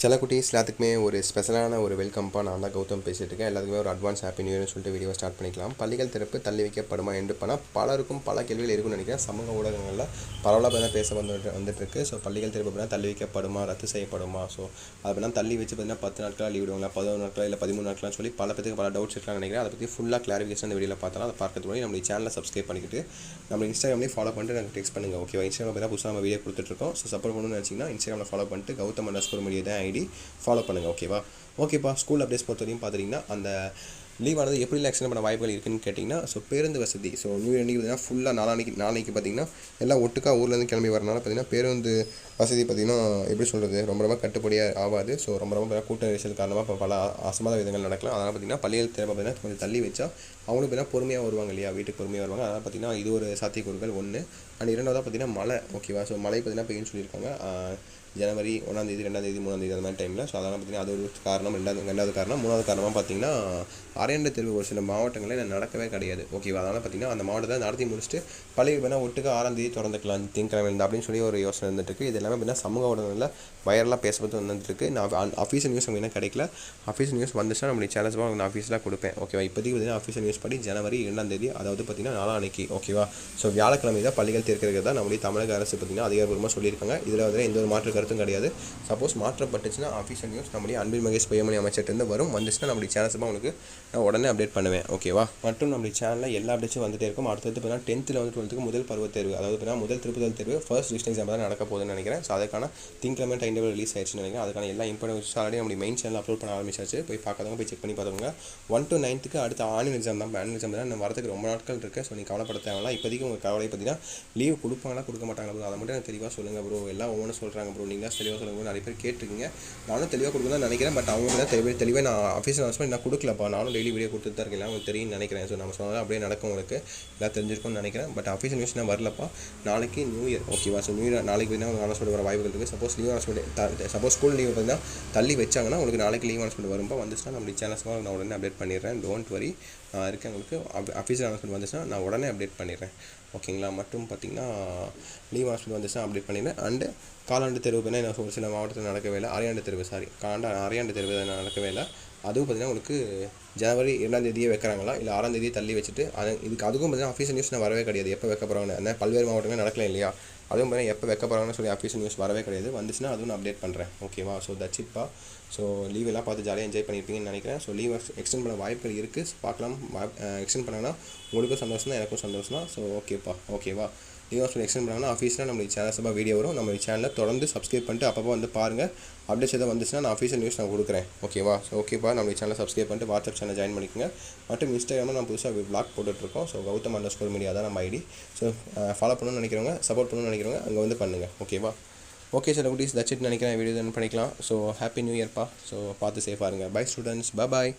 செல்லக்குட்டீஸ் எல்லாத்துக்குமே ஒரு ஸ்பெஷலான ஒரு வெல்கம்ப்பா. நான் தான் கௌதம் பேசிகிட்டு இருக்கேன். எல்லாத்துக்குமே ஒரு அட்வான்ஸ் ஹாப்பி நியூ இயர்னு சொல்லிட்டு வீடியோ ஸ்டார்ட் பண்ணிக்கலாம். பள்ளிகள் திறப்பு தள்ளி வைக்கப்படுமா என்று பண்ணால் பலருக்கும் பல கேள்விகள் இருக்குன்னு நினைக்கிறேன். சமூக ஊடகங்களில் பரவலாக பேச வந்துட்டுருக்கு. ஸோ பள்ளிகள் திறப்பு பார்த்தீங்கன்னா தள்ளி வைக்கப்படுமா, ரத்து செய்யப்படுமா, ஸோ அது பார்த்தீங்கன்னா தள்ளி வச்சு பார்த்தீங்கன்னா 10 நாட்களாக லீவ் விடுவாங்களா, 11 நாட்களா இல்லை 13 நாட்களான்னு சொல்லி பல பேருக்கு பல டவுட்ஸ் இருக்கலாம்னு நினைக்கிறேன். அதை பற்றி ஃபுல்லாக கிளாரிஃபிகேஷன் இந்த வீடியோவில் பார்த்தோம்னா அதை பார்க்கறது முன்னாடி நம்ம சேனலை சப்ஸ்கிரைப் பண்ணிக்கிட்டு நம்ம இன்ஸ்டாகிராம்லேயே ஃபாலோ பண்ணிட்டு எனக்கு டெக்ஸ்ட் பண்ணுங்கள். ஓகேவா? இன்ஸ்டாகிராம் பார்த்தா புதுசாக நம்ம வீடியோ கொடுத்துட்ருக்கோம். ஸோ சப்போர்ட் பண்ணணும்னு நினச்சிங்கன்னா இன்ஸ்டாகிராமில் ஃபாலோ பண்ணிட்டு Gautam_media தான் ஐடி ஃபாலோ பண்ணுங்கள். ஓகேப்பா. ஸ்கூல் அப்டேட்ஸ் பொறுத்த வரையும் பார்த்துட்டிங்கன்னா அந்த லீவானது எப்படிலாம் எக்ஸ்டெண்ட் பண்ண வாய்ப்புகள் இருக்குன்னு கேட்டிங்கன்னா, ஸோ பேருந்து வசதி, ஸோ நியூ இயர் அன்றைக்கி பார்த்தீங்கன்னா ஃபுல்லாக நாளைக்கு பார்த்திங்கன்னா எல்லாம் ஒட்டுக்கா ஊர்லேருந்து கிளம்பி வரனால பார்த்திங்கன்னா பேருந்து வசதி பார்த்திங்கன்னா எப்படி சொல்கிறது, ரொம்ப கட்டுப்படியாக ஆகாது. ஸோ ரொம்ப கூட்ட நெரிசல் காரணமாக இப்போ பல அசம்பாத விதங்கள் நடக்கலாம். அதனால் பார்த்திங்கன்னா பள்ளிகள் தேவை பார்த்திங்கன்னா கொஞ்சம் தள்ளி வச்சா அவங்களும் பார்த்திங்கன்னா பொறுமையாக வருவாங்க இல்லையா, வீட்டுக்கு பொறுமையாக வருவாங்க. அதனால் பார்த்திங்கன்னா இது ஒரு சாத்தியக்கூறுகள் ஒன்று. அண்ட் இரண்டாவதாக பார்த்திங்கன்னா மழை. ஓகேவா? ஸோ மழை பார்த்திங்கன்னா பெய்யுன்னு சொல்லியிருக்காங்க. ஜனவரி 1ஆம் தேதி 2ஆம் தேதி 3ஆம் தேதி அந்த மாதிரி டைமில். ஸோ அதனால் பார்த்திங்கன்னா அது ஒரு காரணம். ரெண்டாவது காரணம். மூணாவது காரணமாக பார்த்திங்கன்னா அரையாண்டு தேர்வு ஒரு சில மாவட்டங்களில் நடக்கவே கிடையாது. ஓகேவா? அதனால் பார்த்திங்கன்னா அந்த மாவட்டத்தை நடத்தி முடிச்சுட்டு பள்ளிக்கு பார்த்தீங்கன்னா ஒட்டுக்கு 6ஆம் தேதி திறந்துக்கலாம் திங்கக்கிழமை இருந்தால் அப்படின்னு சொல்லி ஒரு யோசனை இருந்துட்டுருக்கு. இது எல்லாமே பார்த்திங்கன்னா சமூக ஊடகங்களில் வைரலாக பேசப்பட்டு வந்துட்டுருக்கு. நான் அஃபீஷியல் நியூஸ் நமக்கு என்ன கிடைக்கல. அஃபீஷியல் நியூஸ் வந்துச்சுன்னா நம்மளுடைய சேனல்ஸாக நான் அஃபீஷியலாக கொடுப்பேன். ஓகேவா? இப்போதைக்கு பார்த்திங்கன்னா அஃபீஷியல் நியூஸ் படி ஜனவரி 2ஆம் தேதி, அதாவது பார்த்திங்கன்னா நாளான்னைக்கு. ஓகேவா? ஸோ வியாழக்கிழமை தான் பள்ளிகள் திறக்கிறது தான் நம்முடைய தமிழக அரசு பார்த்திங்கன்னா அதிகாரப்பூர்வமாக சொல்லியிருக்காங்க. இதில் வந்து எந்த ஒரு மாற்று கருத்தும் கிடையாது. சப்போஸ் மாற்றப்பட்டுச்சுன்னா அஃபீஷியல் நியூஸ் நம்முடைய அன்பில் மகேஷ் பொய்யாமொழி அமைச்சர்கிட்ட வரும். வந்துச்சுன்னா நம்மளுடைய சேனல்ஸாக உங்களுக்கு நான் உடனே அப்டேட் பண்ணுவேன். ஓகேவா? மற்றும் நம்மளுடைய சேனலில் எல்லா அப்டேட்ஸும் வந்துட்டே இருக்கும். அடுத்தது பார்த்தீங்கன்னா 10th 11th 12th முதல் பருவத் தேர்வு, அதாவது பார்த்தீங்கன்னா முதல் திருப்புதல் தேர்வு ஃபர்ஸ்ட் டிவிஷன் எக்ஸாம் தான் நடக்க போகுதுன்னு நினைக்கிறேன். ஸோ அதுக்கான திங்கக்கிழமை டைம் டேபிள் ரிலீஸ் ஆயிடுச்சுன்னு நினைக்கிறேன். அதுக்கான எல்லா இம்பார்ட்டன்ஸ் ஆல்ரெடி நம்மளுடைய மெயின் சேனல் அப்லோட் பண்ண ஆரம்பிச்சாச்சு. போய் பார்க்காதவங்க போய் செக் பண்ணி பார்த்துக்கோங்க. 1 to 9th அடுத்த ஆனுவல் எக்ஸாம் தான். ஆனுவல் எக்ஸாம் தான் வரதுக்கு ரொம்ப நாட்கள் இருக்குது. ஸோ நீங்கள் கவலைப்பட தேவையில்லை. இப்போதைக்கு உங்கள் கவலை பார்த்தீங்கன்னா லீவ் கொடுப்பாங்களா கொடுக்க மாட்டாங்களா ப்ரோ, அதை மட்டும் எனக்கு தெளிவாக சொல்லுங்கள் ப்ரோ. எல்லாம் ஒவ்வொன்றும் சொல்கிறாங்க ப்ரோ, நீங்கள் தெளிவாக சொல்லுங்கள். நிறைய பேர் கேட்டிருக்கீங்க. நானும் தெளிவாக கொடுக்க தான் நினைக்கிறேன். பட் அவங்க தான் தெளிவாக நான் அஃபீஷியல் அனௌன்ஸ்மெண்ட் நான் கொடுக்கலப்பா. நானும் டெய்லி வீடியோ கொடுத்துட்டு தான் இருக்கேன். உங்களுக்கு தெரியும்னு நினைக்கிறேன். ஸோ நம்ம சொன்னால் அப்படியே நடக்கும். உங்களுக்கு எல்லாம் தெரிஞ்சிருக்கும்னு நினைக்கிறேன். பட் அஃபீஷியல் நியூஸ் நான் வரலப்பா. நாளைக்கு நியூ இயர். ஓகேவா? ஸோ நியூ இயர் நாளைக்கு பார்த்தீங்கன்னா அனௌன்ஸ்மெண்ட் வர வாய்ப்புகள் இருக்குது. Suppose leave announcement suppose school leave பார்த்தீங்கன்னா தள்ளி வச்சாங்கன்னா உங்களுக்கு நாளைக்கு லீவ் அனௌன்ஸ்மெண்ட் வரும்பா. வந்துச்சுன்னா நம்மளுடைய சேனல்ஸ்மாக நான் உடனே அப்டேட் பண்ணிடுறேன். Don't worry. இருக்கேன். உங்களுக்கு அஃபீஷியல் அனௌன்ஸ்மெண்ட் வந்துச்சுன்னா நான் உடனே அப்டேட் பண்ணிடுறேன். ஓகேங்களா? மற்றும் பார்த்திங்கன்னா லீவ் அனௌன்ஸ்மெண்ட் வந்துச்சுன்னா அப்டேட் பண்ணிடுறேன். அண்டு காலாண்டு தேர்வு பார்த்தீங்கன்னா ஒரு சில மாவட்டத்தில் நடக்கவே இல்லை. அரையாண்டு தேர்வு அரையாண்டு தேர்வு நடக்கவே இல்லை. அதுவும் பார்த்திங்கன்னா உங்களுக்கு ஜனவரி 2ஆம் தேதியே வைக்கிறாங்களா இல்லை 6ஆம் தேதியே தள்ளி வச்சுட்டு அதுக்கும் பார்த்திங்கன்னா அஃபீஷியல் நியூஸ் நான் வரவே கிடையாது. எப்போ வைக்க போகிறாங்கன்னு அந்த பல்வேறு மாவட்டங்கள் நடக்கல இல்லையா, அதுவும் பார்த்தீங்கன்னா எப்போ வைக்க போகிறாங்கன்னு சொல்லி அஃபீஷியல் நியூஸ் வரவே கிடையாது. வந்துச்சுன்னா அதுவும் நான் அப்டேட் பண்ணுறேன். ஓகேவா? ஸோ தட்ஸ் இட்பா. ஸோ லீவ் எல்லாம் பார்த்து ஜாலியாக என்ஜாய் பண்ணியிருப்பீங்கன்னு நினைக்கிறேன். ஸோ லீவ் எக்ஸ்டெண்ட் பண்ண வாய்ப்புகள் இருக்குது. பார்க்கலாம். எக்ஸ்டெண்ட் பண்ணாங்கன்னா உங்களுக்கும் சந்தோஷம் தான், எனக்கும் சந்தோஷம் தான். ஸோ ஓகேவா? லீவ் ஆப்ஷன் எக்ஸ்டெண்ட் பண்ணாங்கன்னா அஃபீஷியலாக நம்மளுடைய சேனல்ஸாக வீடியோ வரும். நம்மளுடைய சேனலில் தொடர்ந்து சப்ஸ்கிரைப் பண்ணிட்டு அப்பப்போ வந்து பாருங்கள். அப்டேட்ஸ் எதாவது வந்துச்சுன்னா நான் அஃபீஷியல் நியூஸ் நான் கொடுக்குறேன். ஓகேவா? ஸோ ஓகேப்பா. நம்மளுடைய சேனலை சப்ஸ்கிரைப் பண்ணிட்டு வாட்ஸ்அப் சேனல் ஜாயின் பண்ணிக்கோங்க. மற்றும் இன்ஸ்டாகிராமில் நம்ம புதுசாக விளாக் போட்டுட்ருக்கோம். ஸோ Gautam_media தான் நம்ம ஐடி. ஸோ ஃபாலோ பண்ணணும்னு நினைக்கிறவங்க, சப்போர்ட் பண்ணணும்னு நினைக்கிறவங்க அங்கே வந்து பண்ணுங்கள். ஓகேவா? ஓகே சார் குட்டீஸ், தட்ஸ் இட் நினைக்கிறேன். வீடியோ தான் பண்ணிக்கலாம். ஸோ ஹாப்பி நியூ இயர்ப்பா. ஸோ பார்த்து சேஃபாக இருங்க. Bye students. பாய்.